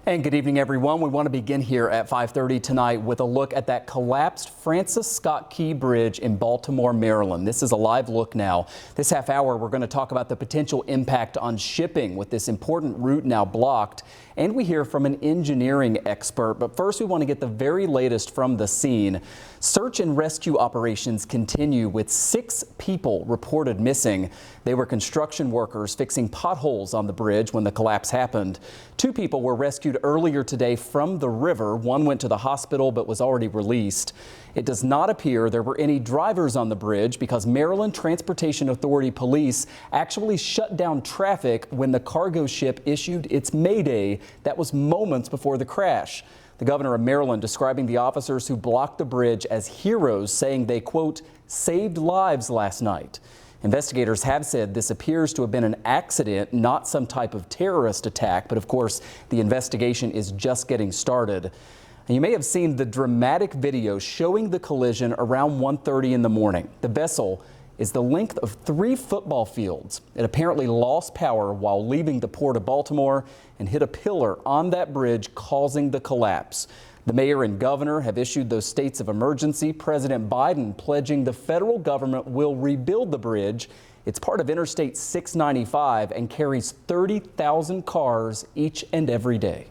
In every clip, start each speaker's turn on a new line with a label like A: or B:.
A: And good evening, everyone. We want to begin here at 5:30 tonight with a look at that collapsed Francis Scott Key Bridge in Baltimore, Maryland. This is a live look now. This half hour, we're going to talk about the potential impact on shipping with this important route now blocked. And we hear from an engineering expert. But first, we want to get the very latest from the scene. Search and rescue operations continue with 6 people reported missing. They were construction workers fixing potholes on the bridge when the collapse happened. 2 people were rescued earlier today from the river. One went to the hospital but was already released. It does not appear there were any drivers on the bridge because Maryland Transportation Authority police actually shut down traffic when the cargo ship issued its mayday. That was moments before the crash. The governor of Maryland describing the officers who blocked the bridge as heroes, saying they, quote, saved lives last night. Investigators have said this appears to have been an accident, not some type of terrorist attack. But of course, the investigation is just getting started. And you may have seen the dramatic video showing the collision around 1:30 in the morning. The vessel is the length of 3 football fields. It apparently lost power while leaving the port of Baltimore and hit a pillar on that bridge, causing the collapse. The mayor and governor have issued those states of emergency. President Biden pledging the federal government will rebuild the bridge. It's part of Interstate 695 and carries 30,000 cars each and every day.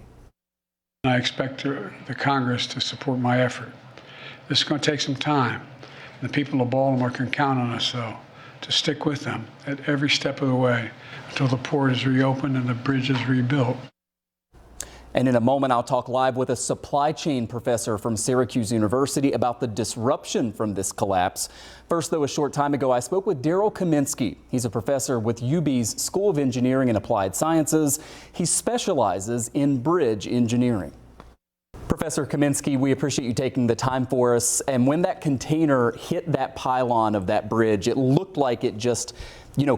B: I expect the Congress to support my effort. This is going to take some time. The people of Baltimore can count on us, though, to stick with them at every step of the way until the port is reopened and the bridge is rebuilt.
A: And in a moment, I'll talk live with a supply chain professor from Syracuse University about the disruption from this collapse. First, though, a short time ago, I spoke with Daryl Kaminsky. He's a professor with UB's School of Engineering and Applied Sciences. He specializes in bridge engineering. Professor Kaminsky, we appreciate you taking the time for us. And when that container hit that pylon of that bridge, it looked like it just,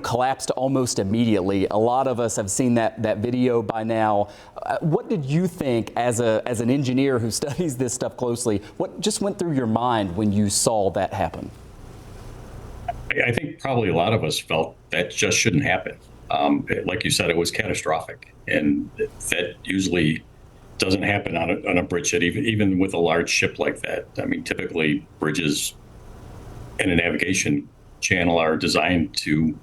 A: collapsed almost immediately. A lot of us have seen that video by now. What did you think as an engineer who studies this stuff closely? What just went through your mind when you saw that happen?
C: I think probably a lot of us felt that just shouldn't happen. Like you said, it was catastrophic, and that usually doesn't happen on a bridgehead, even with a large ship like that. I mean, typically bridges in a navigation channel are designed to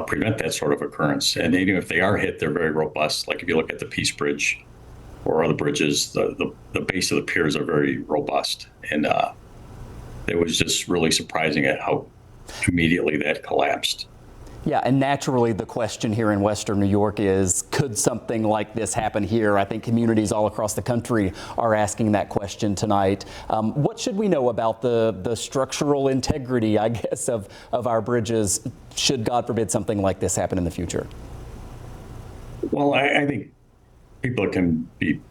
C: prevent that sort of occurrence. And even if they are hit, they're very robust. Like if you look at the Peace Bridge or other bridges, the base of the piers are very robust. And it was just really surprising at how immediately that collapsed.
A: Yeah, and naturally the question here in Western New York is, could something like this happen here? I think communities all across the country are asking that question tonight. What should we know about the structural integrity, I guess, of our bridges, should, God forbid, something like this happen in the future?
C: Well, I think people can be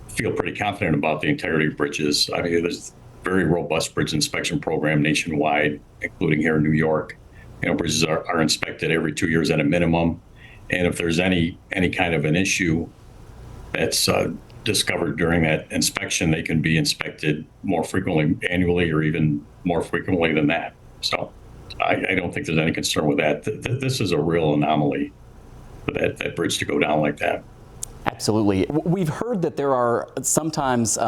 C: feel pretty confident about the integrity of bridges. I mean, there's a very robust bridge inspection program nationwide, including here in New York. Bridges are inspected every 2 years at a minimum. And if there's any kind of an issue that's discovered during that inspection, they can be inspected more frequently, annually, or even more frequently than that. So I don't think there's any concern with that. This is a real anomaly for that bridge to go down like that.
A: Absolutely. We've heard that there are sometimes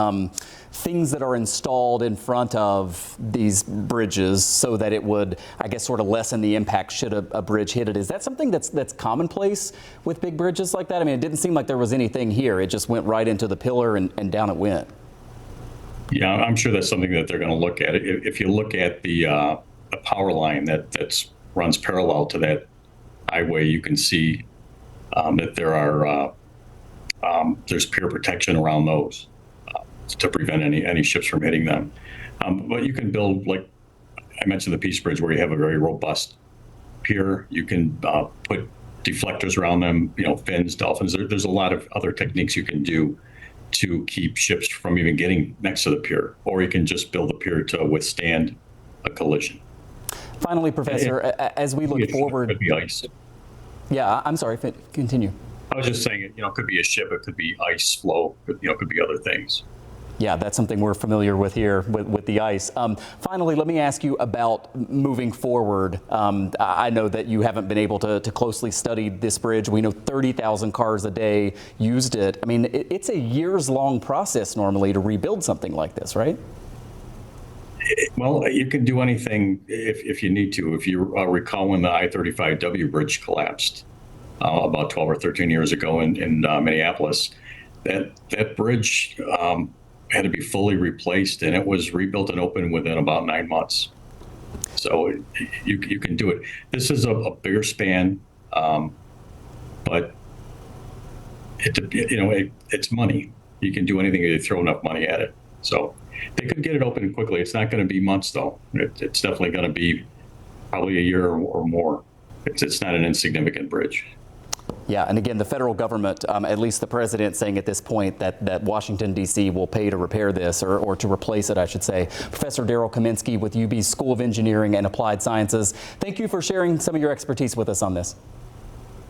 A: things that are installed in front of these bridges so that it would, I guess, sort of lessen the impact should a bridge hit it. Is that something that's commonplace with big bridges like that? I mean, it didn't seem like there was anything here. It just went right into the pillar and down it went.
C: Yeah, I'm sure that's something that they're going to look at. If you look at the power line that runs parallel to that highway, you can see that there's pier protection around those to prevent any ships from hitting them. But you can build, like I mentioned, the Peace Bridge, where you have a very robust pier. You can put deflectors around them, fins, dolphins. There's a lot of other techniques you can do to keep ships from even getting next to the pier, or you can just build a pier to withstand a collision.
A: Finally, Professor, as we look forward,
C: could be ice.
A: Yeah, I'm sorry. Continue.
C: I was just saying, it could be a ship, it could be ice flow, could be other things.
A: Yeah, that's something we're familiar with here with the ice. Finally, let me ask you about moving forward. I know that you haven't been able to closely study this bridge. We know 30,000 cars a day used it. I mean, it's a years-long process normally to rebuild something like this, right?
C: Well, you can do anything if you need to. If you recall when the I-35W bridge collapsed about 12 or 13 years ago in Minneapolis, that bridge had to be fully replaced, and it was rebuilt and opened within about 9 months. So you can do it. This is a bigger span, but it's money. You can do anything if you throw enough money at it. So they could get it open quickly. It's not going to be months, though. It's definitely going to be probably a year or more. It's not an insignificant bridge.
A: Yeah, and again, the federal government, at least the president, saying at this point that Washington, D.C. will pay to repair this or to replace it, I should say. Professor Darryl Kaminsky with UB's School of Engineering and Applied Sciences, thank you for sharing some of your expertise with us on this.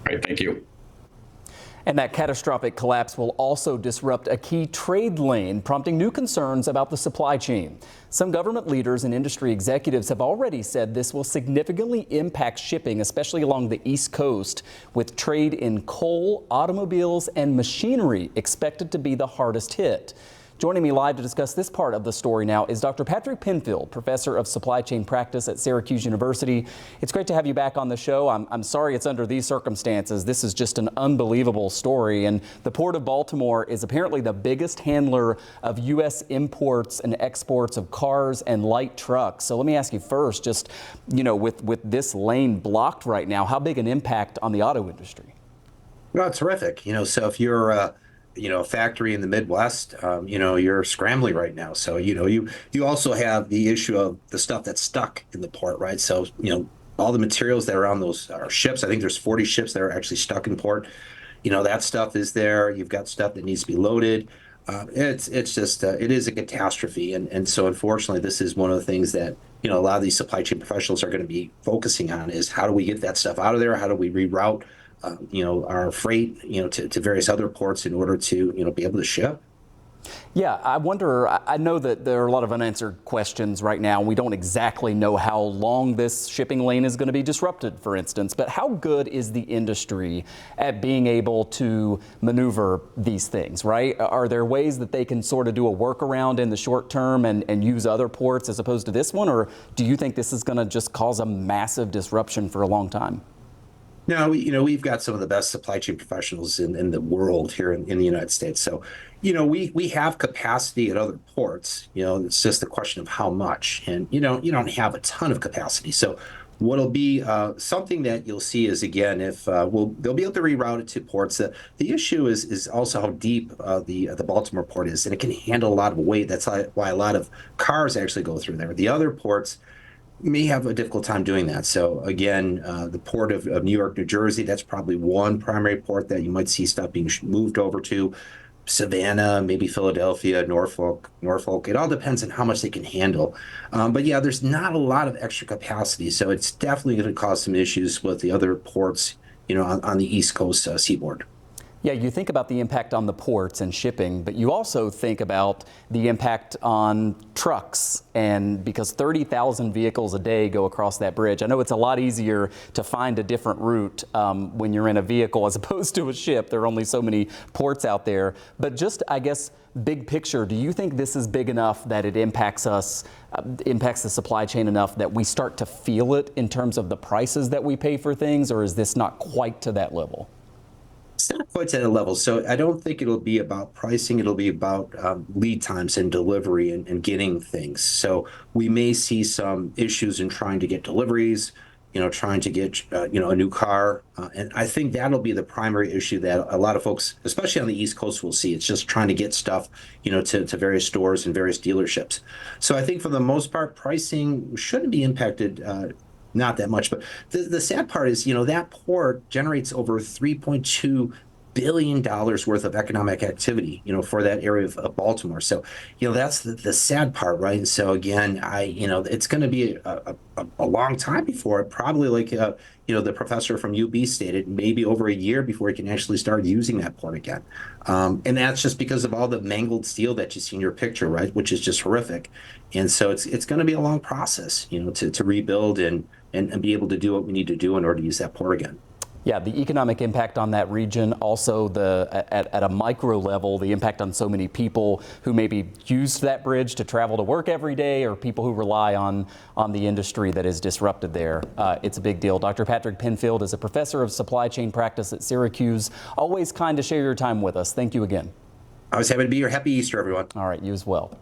C: All right, thank you.
A: And that catastrophic collapse will also disrupt a key trade lane, prompting new concerns about the supply chain. Some government leaders and industry executives have already said this will significantly impact shipping, especially along the East Coast, with trade in coal, automobiles, and machinery expected to be the hardest hit. Joining me live to discuss this part of the story now is Dr. Patrick Penfield, professor of supply chain practice at Syracuse University. It's great to have you back on the show. I'm sorry it's under these circumstances. This is just an unbelievable story. And the Port of Baltimore is apparently the biggest handler of U.S. imports and exports of cars and light trucks. So let me ask you first, just, with this lane blocked right now, how big an impact on the auto industry?
D: Well, it's terrific. So if you're a factory in the Midwest, you're scrambling right now. So, you also have the issue of the stuff that's stuck in the port, right? So, all the materials that are on those are ships. I think there's 40 ships that are actually stuck in port. That stuff is there. You've got stuff that needs to be loaded. It's just, it is a catastrophe. And so, unfortunately, this is one of the things that, a lot of these supply chain professionals are going to be focusing on is how do we get that stuff out of there? How do we reroute our freight, to various other ports in order to, be able to ship.
A: Yeah, I wonder, I know that there are a lot of unanswered questions right now, and we don't exactly know how long this shipping lane is going to be disrupted, for instance, but how good is the industry at being able to maneuver these things, right? Are there ways that they can sort of do a workaround in the short term and use other ports as opposed to this one, or do you think this is going to just cause a massive disruption for a long time?
D: No, we've got some of the best supply chain professionals in the world here in the United States. So, we have capacity at other ports. It's just a question of how much, and you don't have a ton of capacity. So, what'll be something that you'll see is, again, if they'll be able to reroute it to ports. The issue is also how deep the Baltimore port is, and it can handle a lot of weight. That's why a lot of cars actually go through there. The other ports may have a difficult time doing that. So again, the port of New York, New Jersey, that's probably one primary port that you might see stuff being moved over to. Savannah, maybe Philadelphia, Norfolk. It all depends on how much they can handle. But yeah, there's not a lot of extra capacity. So it's definitely going to cause some issues with the other ports, on the East Coast seaboard.
A: Yeah, you think about the impact on the ports and shipping, but you also think about the impact on trucks, and because 30,000 vehicles a day go across that bridge. I know it's a lot easier to find a different route when you're in a vehicle as opposed to a ship. There are only so many ports out there. But just, I guess, big picture, do you think this is big enough that it impacts us, impacts the supply chain enough that we start to feel it in terms of the prices that we pay for things, or is this not quite to that level?
D: It's not quite at a level. So I don't think it'll be about pricing. It'll be about lead times and delivery and getting things. So we may see some issues in trying to get deliveries, trying to get, a new car. And I think that'll be the primary issue that a lot of folks, especially on the East Coast, will see. It's just trying to get stuff, to various stores and various dealerships. So I think for the most part, pricing shouldn't be impacted not that much. But the sad part is, that port generates over $3.2 billion worth of economic activity, for that area of Baltimore. So, that's the sad part, right? And so again, it's going to be a long time before it, probably like, the professor from UB stated, maybe over a year before he can actually start using that port again. And that's just because of all the mangled steel that you see in your picture, right? Which is just horrific. And so it's going to be a long process, to rebuild and be able to do what we need to do in order to use that port again.
A: Yeah, the economic impact on that region, also at a micro level, the impact on so many people who maybe used that bridge to travel to work every day, or people who rely on the industry that is disrupted there. It's a big deal. Dr. Patrick Penfield is a professor of supply chain practice at Syracuse. Always kind to share your time with us. Thank you again.
D: I was happy to be here. Happy Easter, everyone.
A: All right, you as well.